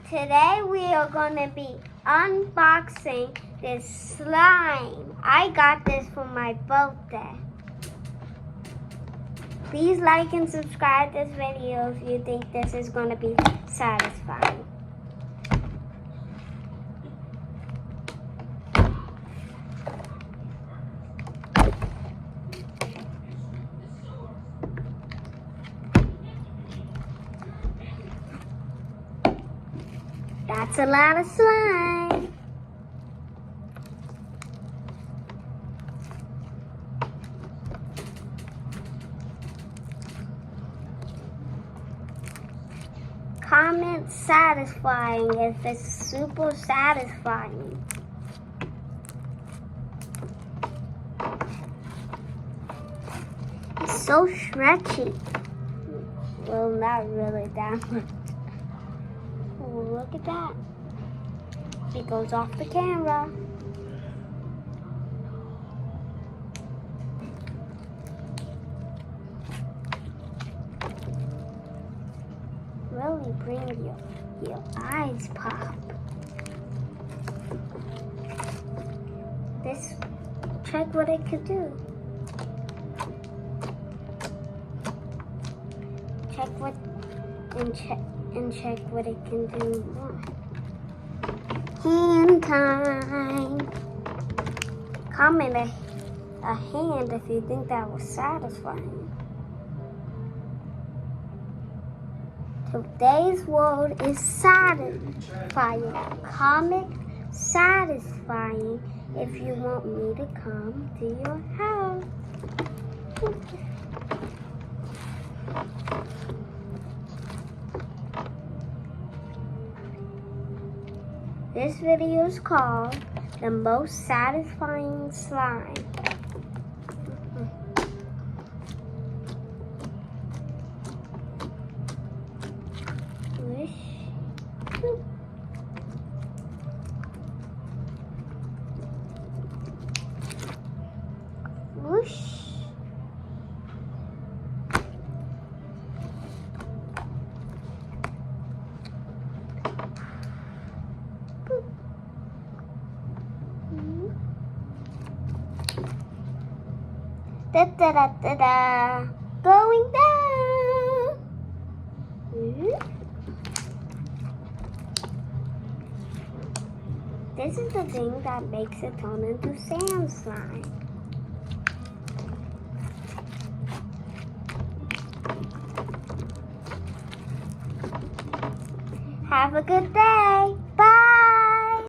Today we are going to be unboxing this slime. I got this for my birthday. Please like and subscribe this video if you think this is going to be satisfying. That's a lot of slime. Comment satisfying if it's super satisfying. It's so stretchy. Well, not really that much. Oh, look at that. It goes off the camera. Really bring your eyes pop. This, check what it could do. Check what it can do more. Hand time. Comment a hand if you think that was satisfying. Today's word is satisfying. Comment satisfying if you want me to come to your house. This video is called The Most Satisfying Slime. Whoosh. Da da da da da, going down. This is the thing that makes it turn into sand slime. Have a good day. Bye.